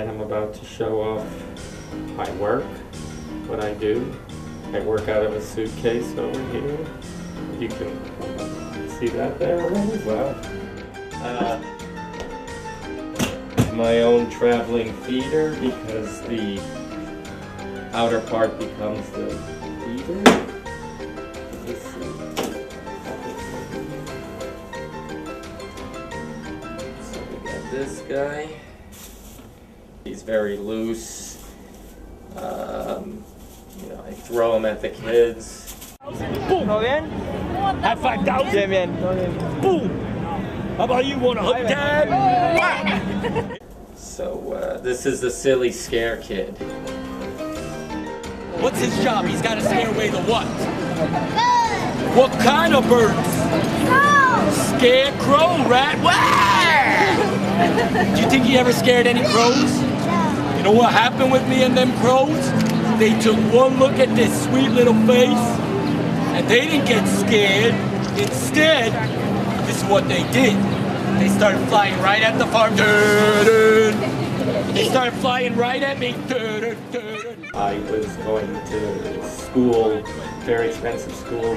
I'm about to show off my work, what I do. I work out of a suitcase over here. You can see that there already? Wow. My own traveling feeder because the outer part becomes the feeder. Let's see. So we got this guy. He's very loose. You know, I throw him at the kids. ¿Todo bien? High 5,000. Bien, bien. Boom. How about you? Want a hook tag? So this is the silly scare kid. What's his job? He's got to scare away the what? What kind of birds? Scarecrow, rat. Do you think he ever scared any crows? You know what happened with me and them crows? They took one look at this sweet little face and they didn't get scared. Instead, this is what they did. They started flying right at the farm. They started flying right at me. I was going to school, very expensive school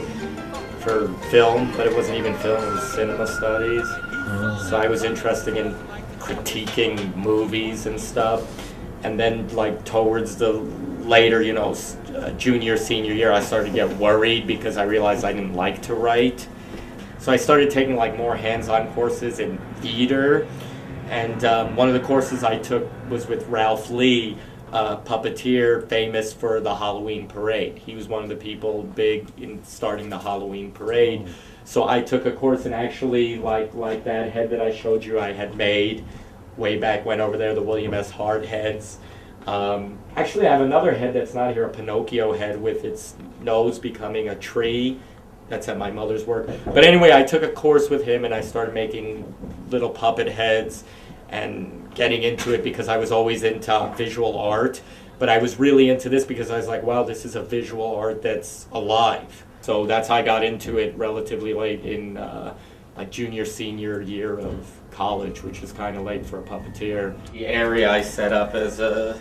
for film, but it wasn't even film, it was cinema studies. So I was interested in critiquing movies and stuff. And then like towards the later, you know, junior, senior year, I started to get worried because I realized I didn't like to write. So I started taking like more hands-on courses in theater. And one of the courses I took was with Ralph Lee, Puppeteer, famous for the Halloween parade. He was one of the people big in starting the Halloween parade. So I took a course and actually like that head that I showed you I had made way back when over there, the William S. Hart heads. Actually, I have another head that's not here, a Pinocchio head with its nose becoming a tree. That's at my mother's work. But anyway, I took a course with him and I started making little puppet heads and getting into it because I was always into visual art. But I was really into this because I was like, wow, this is a visual art that's alive. So that's how I got into it relatively late in like junior, senior year of college, which is kind of late for a puppeteer. The area I set up as a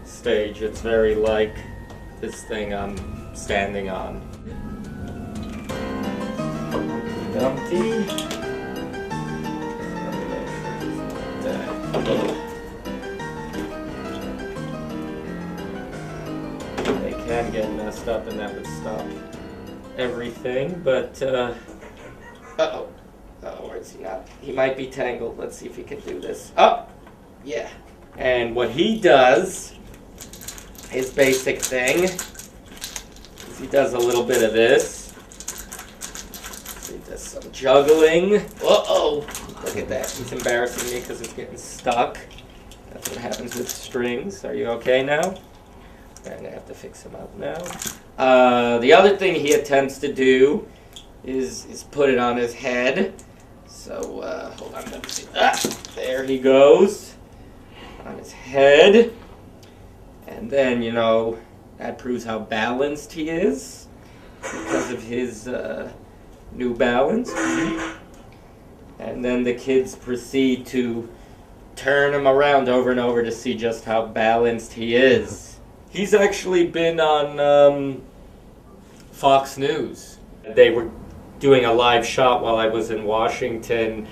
stage, it's very like this thing I'm standing on. Dumpty. They can get messed up and that would stop everything, but uh-oh. Oh, where's he not? He might be tangled. Let's see if he can do this. Oh, yeah. And what he does, his basic thing, is he does a little bit of this. He does some juggling. Uh-oh. Look at that. He's embarrassing me because it's getting stuck. That's what happens with strings. Are you okay now? I'm going to have to fix him up now. The other thing he attempts to do is put it on his head. So, hold on, let me see. There he goes. On his head. And then, you know, that proves how balanced he is. Because of his New Balance. And then the kids proceed to turn him around over and over to see just how balanced he is. He's actually been on Fox News. They were doing a live shot while I was in Washington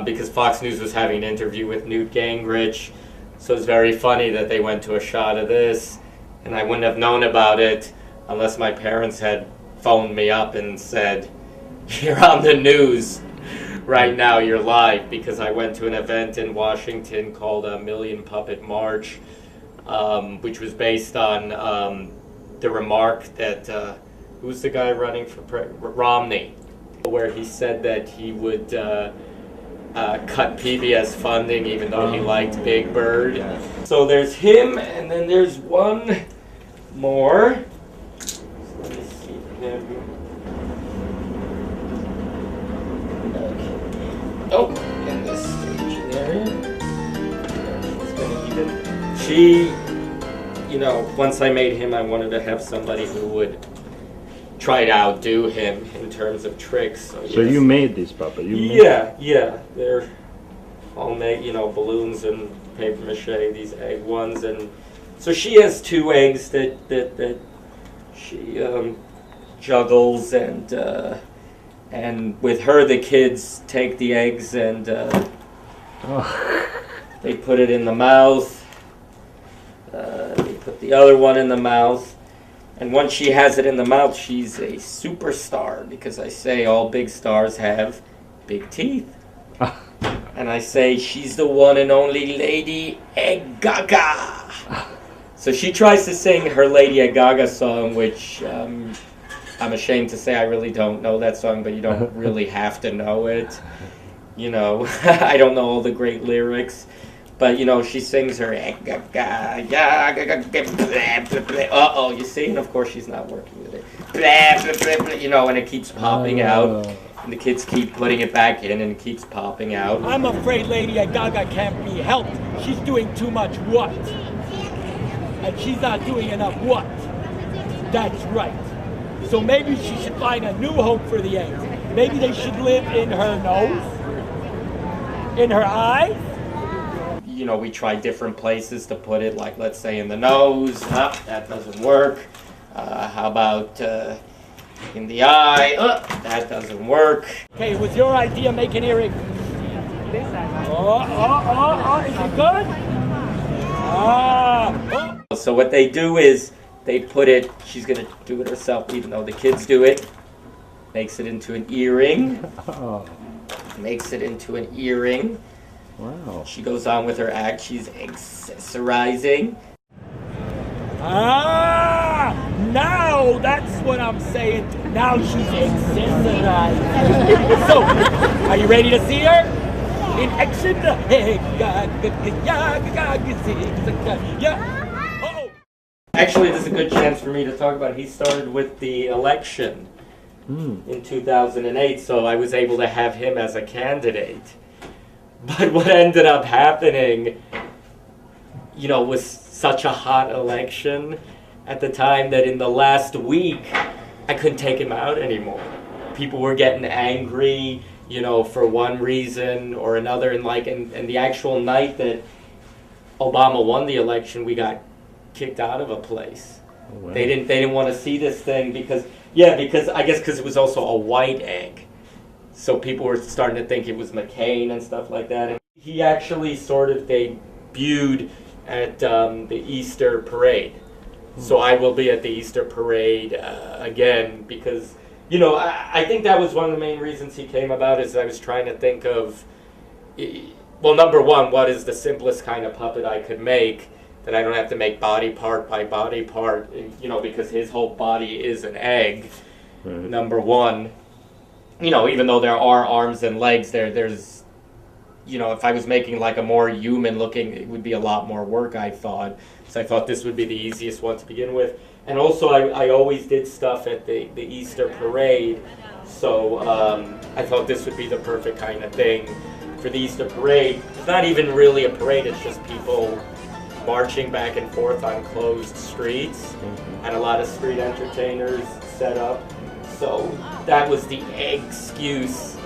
because Fox News was having an interview with Newt Gingrich. So it's very funny that they went to a shot of this, and I wouldn't have known about it unless my parents had phoned me up and said, "You're on the news right now, you're live," because I went to an event in Washington called a Million Puppet March, which was based on the remark that who's the guy running for Romney, where he said that he would cut PBS funding even though he liked Big Bird. Yeah. So there's him, and then there's one more. So let me see him. Okay. Oh, in this staging area. She's gonna she, you know, once I made him, I wanted to have somebody who would try to outdo him in terms of tricks. So yes. You made this puppet? Yeah, they're all made, you know, balloons and paper mache, these egg ones, and so she has 2 eggs that she juggles, and with her the kids take the eggs and they put it in the mouth. They put the other one in the mouth, and once she has it in the mouth, she's a superstar, because I say all big stars have big teeth. And I say she's the one and only Lady Egg-gaga. So she tries to sing her Lady Egg-gaga song, which I'm ashamed to say I really don't know that song, but you don't really have to know it. You know, I don't know all the great lyrics. But, you know, she sings her Egg-gaga, uh-oh, you see? And of course she's not working with it. You know, and it keeps popping out. And the kids keep putting it back in, and it keeps popping out. I'm afraid Lady Egg-gaga can't be helped. She's doing too much what? And she's not doing enough what? That's right. So maybe she should find a new home for the eggs. Maybe they should live in her nose? In her eyes? You know, we try different places to put it, like let's say in the nose. That doesn't work. How about in the eye? That doesn't work. Okay, it was your idea making earrings. Is it good? So what they do is they put it, she's going to do it herself even though the kids do it. Makes it into an earring. Makes it into an earring. Wow. She goes on with her act. She's accessorizing. Now that's what I'm saying. Now she's accessorizing. So, are you ready to see her? In action. Uh-oh. Actually, this is a good chance for me to talk about it. He started with the election in 2008, so I was able to have him as a candidate. But what ended up happening, you know, was such a hot election at the time that in the last week, I couldn't take him out anymore. People were getting angry, you know, for one reason or another. And the actual night that Obama won the election, we got kicked out of a place. Oh, wow. They didn't want to see this thing because it was also a white egg. So people were starting to think it was McCain and stuff like that. And he actually sort of debuted at the Easter parade. So I will be at the Easter parade again because, you know, I think that was one of the main reasons he came about is I was trying to think of, well, number one, what is the simplest kind of puppet I could make that I don't have to make body part by body part, you know, because his whole body is an egg, number one. You know, even though there are arms and legs, there's, you know, if I was making like a more human looking, it would be a lot more work, I thought. So I thought this would be the easiest one to begin with. And also, I always did stuff at the Easter parade, so I thought this would be the perfect kind of thing for the Easter parade. It's not even really a parade, it's just people marching back and forth on closed streets, and a lot of street entertainers set up. So that was the excuse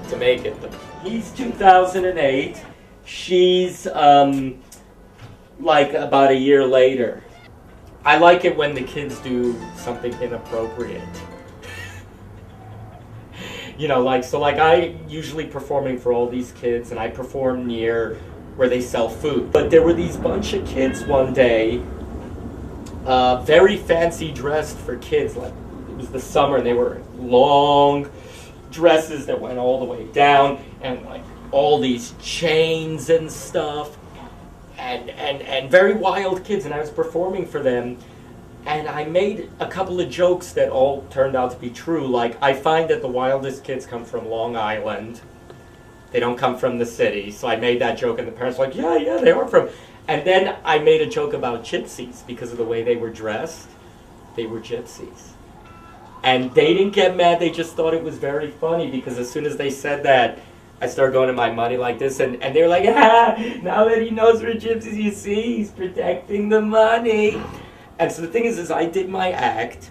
to make it. He's 2008. She's like about a year later. I like it when the kids do something inappropriate. You know, like I usually performing for all these kids, and I perform near where they sell food. But there were these bunch of kids one day, very fancy dressed for kids, like it was the summer, and they were long dresses that went all the way down, and like all these chains and stuff, and very wild kids, and I was performing for them, and I made a couple of jokes that all turned out to be true. Like, I find that the wildest kids come from Long Island. They don't come from the city. So I made that joke, and the parents were like, yeah, they are from. And then I made a joke about gypsies because of the way they were dressed. They were gypsies. And they didn't get mad. They just thought it was very funny because as soon as they said that, I started going to my money like this, and they were like, now that he knows we're gypsies, you see, he's protecting the money. And so the thing is I did my act,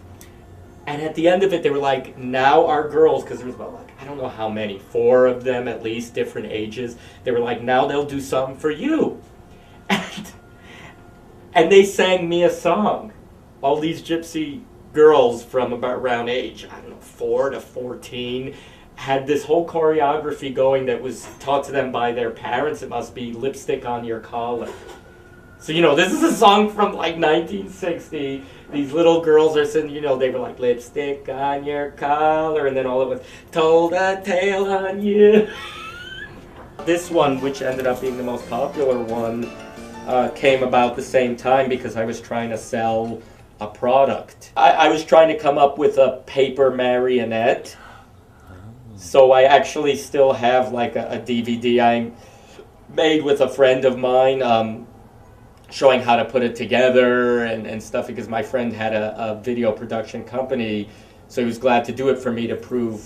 and at the end of it, they were like, now our girls, because there was about like, I don't know how many, 4 of them at least, different ages, they were like, now they'll do something for you. And they sang me a song. All these gypsy girls from about around age, I don't know, 4 to 14, had this whole choreography going that was taught to them by their parents. It must be Lipstick on Your Collar. So, you know, this is a song from like 1960. These little girls are singing, you know, they were like, lipstick on your collar, and then all it was, told a tale on you. This one, which ended up being the most popular one, came about the same time because I was trying to sell a product. I was trying to come up with a paper marionette. So I actually still have like a DVD I made with a friend of mine, showing how to put it together and stuff, because my friend had a video production company, so he was glad to do it for me to prove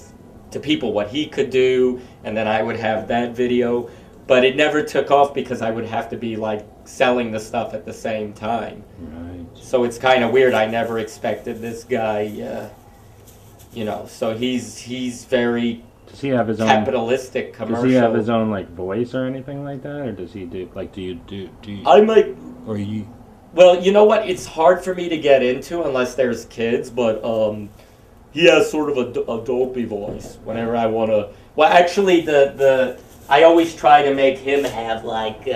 to people what he could do, and then I would have that video. But it never took off because I would have to be like selling the stuff at the same time. Right. So it's kind of weird. I never expected this guy, you know, so he's very does he have his capitalistic own, commercial. Does he have his own like voice or anything like that, or does he do like do you I might, or you? Well, you know what? It's hard for me to get into unless there's kids, but he has sort of a dopey voice whenever I want to. Well, actually, I always try to make him have like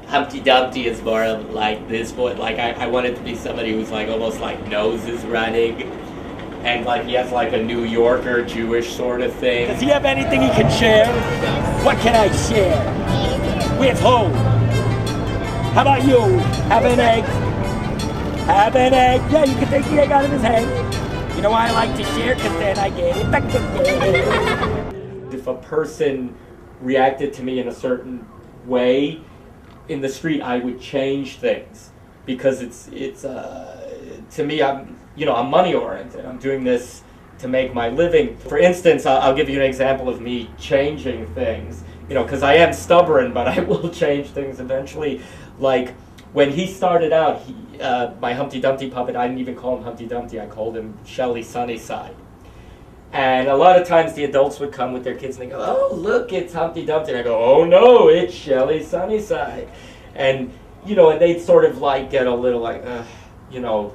Humpty Dumpty is more of like this voice. Like I want it to be somebody who's like almost like nose is running. And like he has like a New Yorker Jewish sort of thing. Does he have anything he can share? What can I share? With who? How about you? Have an egg? Have an egg? Yeah, you can take the egg out of his hand. You know why I like to share? Because then I get it back again. If a person reacted to me in a certain way in the street, I would change things. Because it's to me, I'm money oriented. I'm doing this to make my living. For instance, I'll give you an example of me changing things. You know, because I am stubborn, but I will change things eventually. Like when he started out, my Humpty Dumpty puppet, I didn't even call him Humpty Dumpty. I called him Shelly Sunnyside. And a lot of times the adults would come with their kids and they go, "Oh, look, it's Humpty Dumpty." And I go, "Oh no, it's Shelly Sunnyside." And you know, and they'd sort of like get a little like, you know,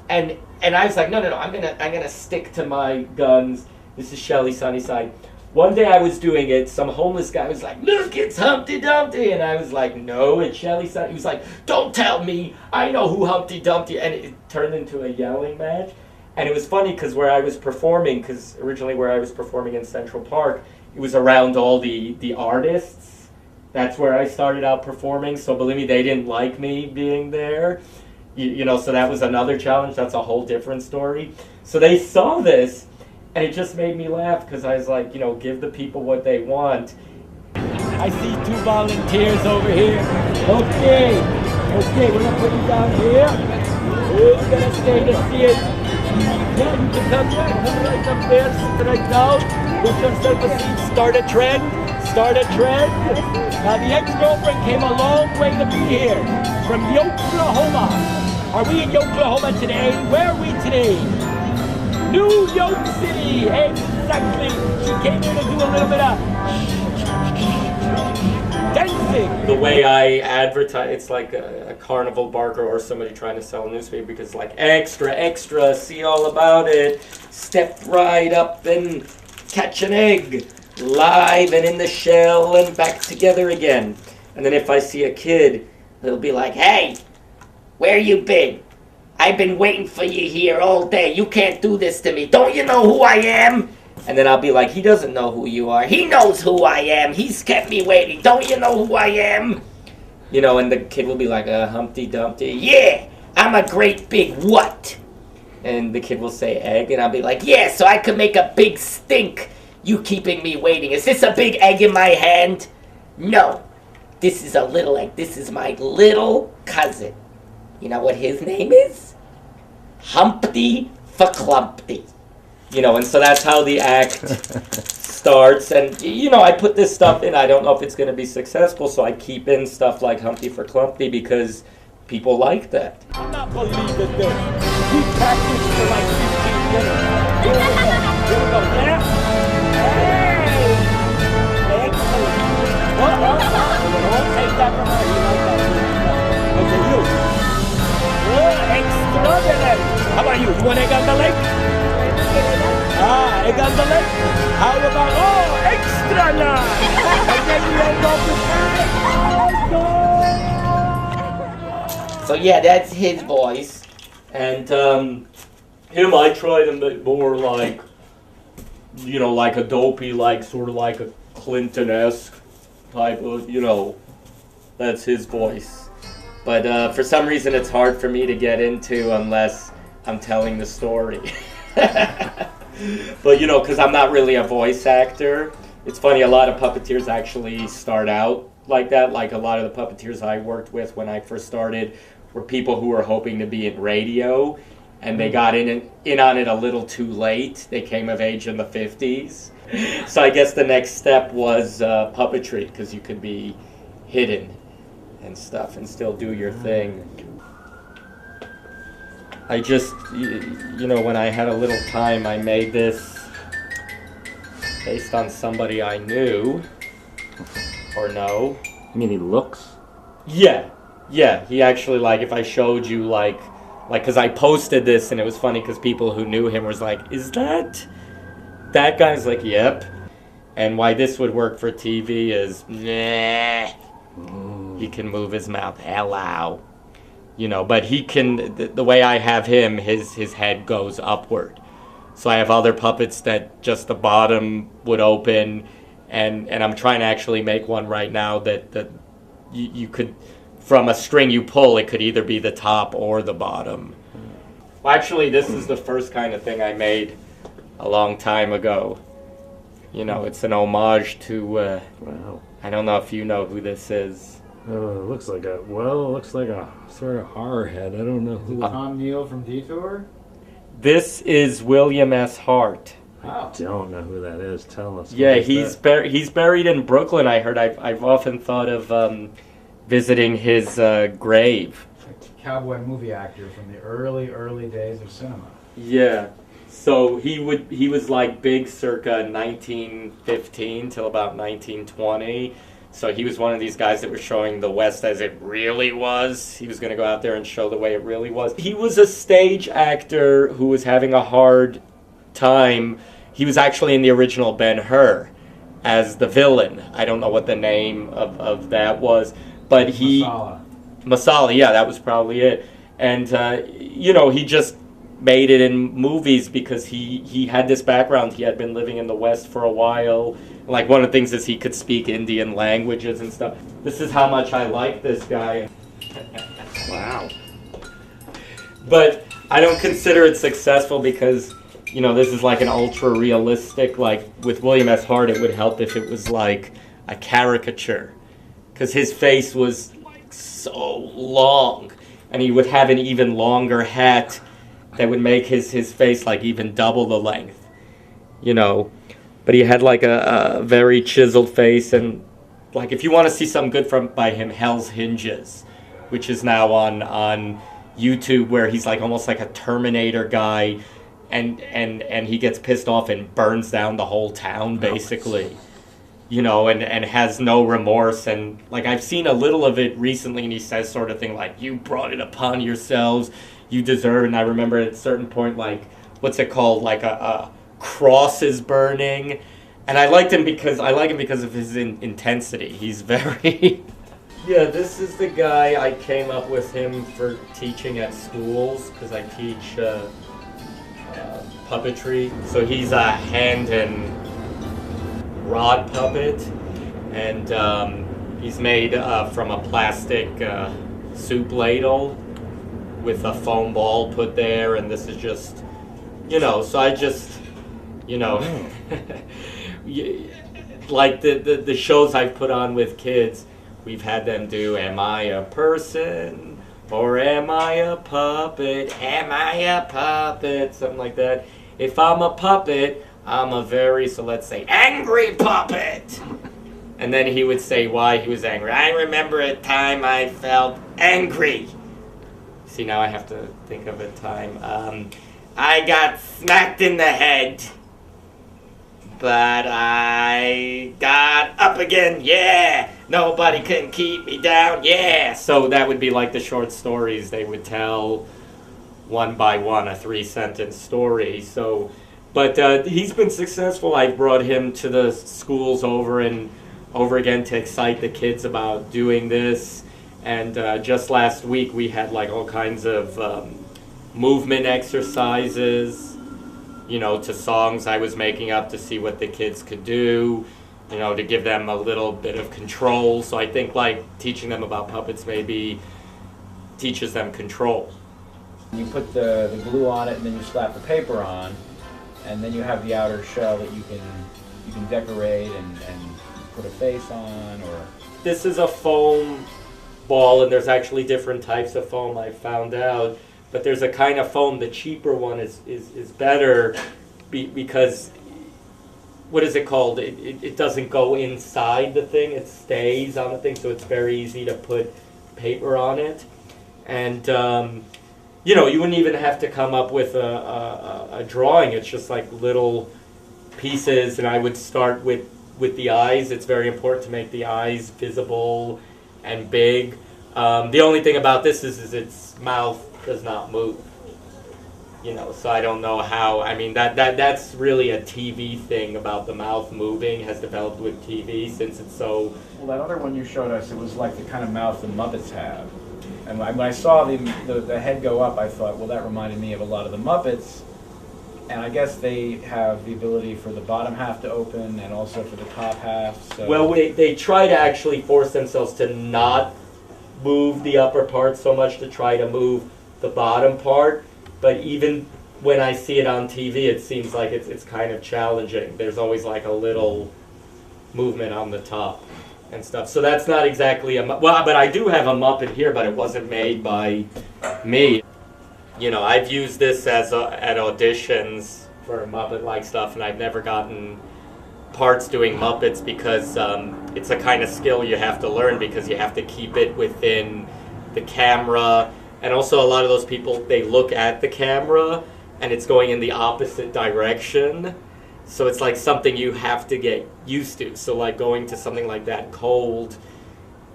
and I was like, no, I'm gonna stick to my guns. This is Shelly Sunnyside. One day I was doing it, some homeless guy was like, "Look, it's Humpty Dumpty," and I was like, "No, it's Shelly Sunnyside." He was like, "Don't tell me, I know who Humpty Dumpty," and it turned into a yelling match. And it was funny because where I was performing, because originally where I was performing in Central Park, it was around all the artists. That's where I started out performing, so believe me, they didn't like me being there. You know, so that was another challenge. That's a whole different story. So they saw this, and it just made me laugh because I was like, you know, give the people what they want. I see 2 volunteers over here. Okay, we're gonna put you down here. Who's gonna stay to see it? Yeah, you can come here, come right up there, sit right down, get yourself a seat, start a trend. Now the ex-girlfriend came a long way to be here, from Yoklahoma. Are we in Yoklahoma today? Where are we today? New York City, exactly. She came here to do a little bit of dancing. The way I advertise, it's like a carnival barker or somebody trying to sell a newspaper, because like extra, see all about it, step right up and catch an egg, live and in the shell and back together again. And then if I see a kid, he'll be like, "Hey, where you been? I've been waiting for you here all day. You can't do this to me. Don't you know who I am?" And then I'll be like, "He doesn't know who you are. He knows who I am. He's kept me waiting. Don't you know who I am?" You know, and the kid will be like, "Humpty Dumpty." "Yeah, I'm a great big what?" And the kid will say egg, and I'll be like, "Yeah, so I could make a big stink. You keeping me waiting. Is this a big egg in my hand?" "No, this is a little egg. This is my little cousin. You know what his name is? Humpty for Clumpty." You know, and so that's how the act starts. And, you know, I put this stuff in. I don't know if it's going to be successful, so I keep in stuff like Humpty for Clumpty because people like that. I'm not believing this. We practiced for like 15 minutes. Here we go. Yeah? Hey! Excellent. Don't take that from her. You like that. Okay, you. Oh, extraordinary. How about you? You want egg on the leg? Egg on the leg? How about, extra large? And then we end off with So yeah, that's his voice. And him, I try to make more like, you know, like a dopey, like sort of like a Clinton-esque type of, you know, that's his voice. But for some reason it's hard for me to get into unless I'm telling the story. But you know, because I'm not really a voice actor. It's funny, a lot of puppeteers actually start out like that. Like a lot of the puppeteers I worked with when I first started were people who were hoping to be in radio, and they got in on it a little too late. They came of age in the 50s. So I guess the next step was puppetry, because you could be hidden and stuff and still do your thing. I just, you know, when I had a little time, I made this based on somebody I knew, or know. You mean he looks? Yeah, he actually, like, if I showed you, like, because I posted this, and it was funny, because people who knew him was like, is that guy's like, yep. And why this would work for TV is, nah. He can move his mouth, hello. You know, but he can, the way I have him, his head goes upward. So I have other puppets that just the bottom would open, and I'm trying to actually make one right now that you could, from a string you pull, it could either be the top or the bottom. Well, actually, this is the first kind of thing I made a long time ago. You know, it's an homage to, Wow. I don't know if you know who this is. It looks like a sort of horror head. I don't know who. Tom Neal from Detour? This is William S. Hart. Wow. I don't know who that is. Tell us. Yeah, what is that? he's buried in Brooklyn. I heard. I've often thought of visiting his grave. A cowboy movie actor from the early days of cinema. Yeah. So he was like big circa 1915 till about 1920. So he was one of these guys that was showing the West as it really was. He was going to go out there and show the way it really was. He was a stage actor who was having a hard time. He was actually in the original Ben-Hur as the villain. I don't know what the name of that was, but he... Masala, yeah, that was probably it. And, you know, he just made it in movies because he had this background. He had been living in the West for a while. Like, one of the things is he could speak Indian languages and stuff. This is how much I like this guy. Wow. But I don't consider it successful because, you know, this is like an ultra-realistic, like, with William S. Hart, it would help if it was like a caricature. Because his face was, like, so long. And he would have an even longer hat that would make his face, like, even double the length. You know? But he had like a very chiseled face, and like if you want to see something good by him, Hell's Hinges, which is now on YouTube, where he's like almost like a Terminator guy, and he gets pissed off and burns down the whole town basically, you know, and has no remorse. And like I've seen a little of it recently, and he says sort of thing like, "You brought it upon yourselves, you deserve it." And I remember at a certain point, like what's it called, like a cross is burning, and I like him because of his intensity. He's very yeah, this is the guy I came up with him for teaching at schools, because I teach puppetry. So he's a hand and rod puppet, and he's made from a plastic soup ladle with a foam ball put there, and this is just, you know, so I just, you know, like the shows I've put on with kids, we've had them do, am I a person or am I a puppet? Am I a puppet? Something like that. If I'm a puppet, I'm a very, so let's say, angry puppet. And then he would say why he was angry. I remember a time I felt angry. See, now I have to think of a time. I got smacked in the head. but I got up again, yeah! Nobody can keep me down, yeah! So that would be like the short stories they would tell one by one, a 3-sentence story. So, but he's been successful. I've brought him to the schools over and over again to excite the kids about doing this. And just last week we had like all kinds of movement exercises, you know, to songs I was making up to see what the kids could do, you know, to give them a little bit of control. So I think like teaching them about puppets maybe teaches them control. You put the glue on it, and then you slap the paper on, and then you have the outer shell that you can decorate and put a face on. Or this is a foam ball, and there's actually different types of foam, I found out. But there's a kind of foam, the cheaper one is better because, what is it called? It doesn't go inside the thing, it stays on the thing, so it's very easy to put paper on it. And you know, you wouldn't even have to come up with a drawing. It's just like little pieces, and I would start with the eyes. It's very important to make the eyes visible and big. The only thing about this is its mouth does not move. You know, so I don't know how. I mean, that's really a TV thing about the mouth moving, has developed with TV since it's so. Well, that other one you showed us, it was like the kind of mouth the Muppets have. And when I saw the head go up, I thought, well, that reminded me of a lot of the Muppets. And I guess they have the ability for the bottom half to open and also for the top half. So. Well, they try to actually force themselves to not move the upper part so much, to try to move the bottom part. But even when I see it on TV, it seems like it's kind of challenging. There's always like a little movement on the top and stuff. So that's not exactly well, but I do have a Muppet here, but it wasn't made by me. You know, I've used this as at auditions for Muppet-like stuff, and I've never gotten parts doing Muppets because it's a kind of skill you have to learn, because you have to keep it within the camera. And also a lot of those people, they look at the camera and it's going in the opposite direction. So it's like something you have to get used to. So like going to something like that cold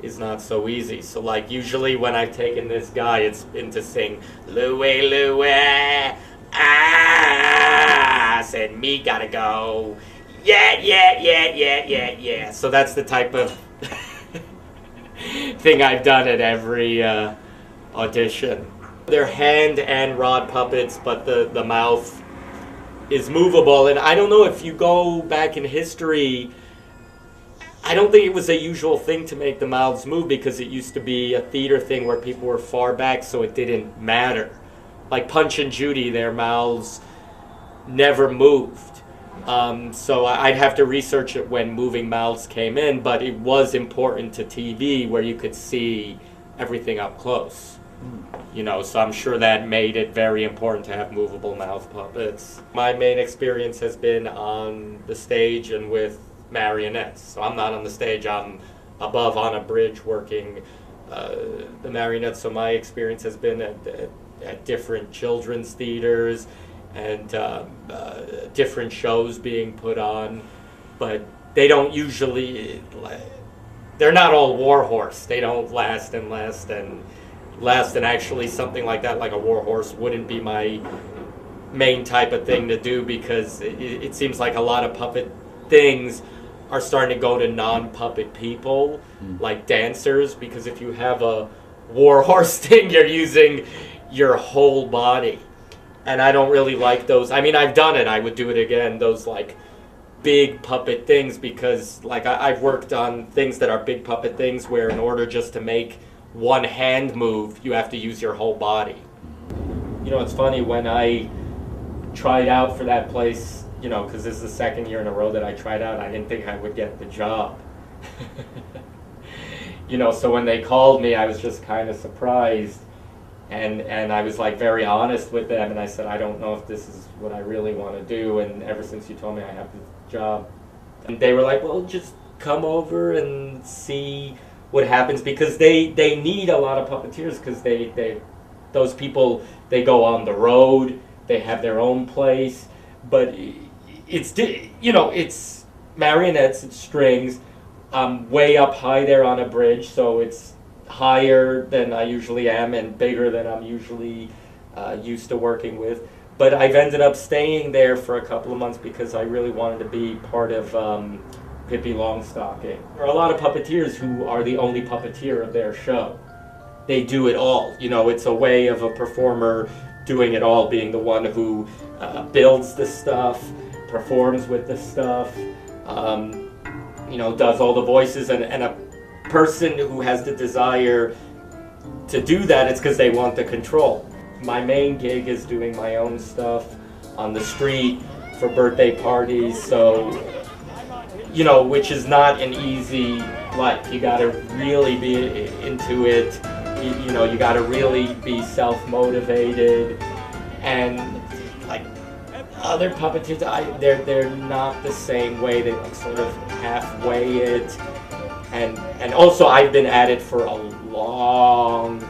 is not so easy. So like usually when I've taken this guy, it's been to sing Louie, Louie, ah, said me gotta go. Yeah. So that's the type of thing I've done at every audition. They're hand and rod puppets, but the mouth is movable. And I don't know, if you go back in history, I don't think it was a usual thing to make the mouths move, because it used to be a theater thing where people were far back, so it didn't matter. Like Punch and Judy, their mouths never moved. So I'd have to research it when moving mouths came in, but it was important to TV where you could see everything up close. You know, so I'm sure that made it very important to have movable mouth puppets. My main experience has been on the stage and with marionettes. So I'm not on the stage, I'm above on a bridge working the marionettes. So my experience has been at different children's theaters and different shows being put on, but they don't usually, they're not all war horse. They don't last and actually something like that, like a war horse, wouldn't be my main type of thing to do, because it seems like a lot of puppet things are starting to go to non-puppet people, like dancers, because if you have a war horse thing, you're using your whole body. And I don't really like those. I mean, I've done it, I would do it again, those like big puppet things, because like I've worked on things that are big puppet things where in order just to make one hand move, you have to use your whole body. You know, it's funny, when I tried out for that place, you know, because this is the second year in a row that I tried out, I didn't think I would get the job. You know, so when they called me, I was just kind of surprised, and I was like very honest with them, and I said, I don't know if this is what I really want to do, and ever since you told me I have the job. And they were like, well, just come over and see what happens, because they need a lot of puppeteers, because those people, they go on the road, they have their own place, but it's marionettes, it's strings. I'm way up high there on a bridge, so it's higher than I usually am and bigger than I'm usually used to working with. But I've ended up staying there for a couple of months because I really wanted to be part of Pippi Longstocking. There are a lot of puppeteers who are the only puppeteer of their show. They do it all. It's a way of a performer doing it all, being the one who builds the stuff, performs with the stuff, does all the voices, and a person who has the desire to do that, it's because they want the control. My main gig is doing my own stuff on the street for birthday parties, so, which is not an easy life. You gotta really be into it, you gotta really be self-motivated, and like other puppeteers, they're not the same way. They like sort of halfway it, and also I've been at it for a long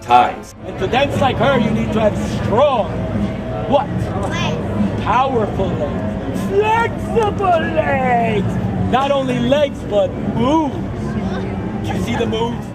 time. And to dance like her, you need to have strong, what? Legs. Powerful legs. Flexible legs. Not only legs, but moves. Do you see the moves?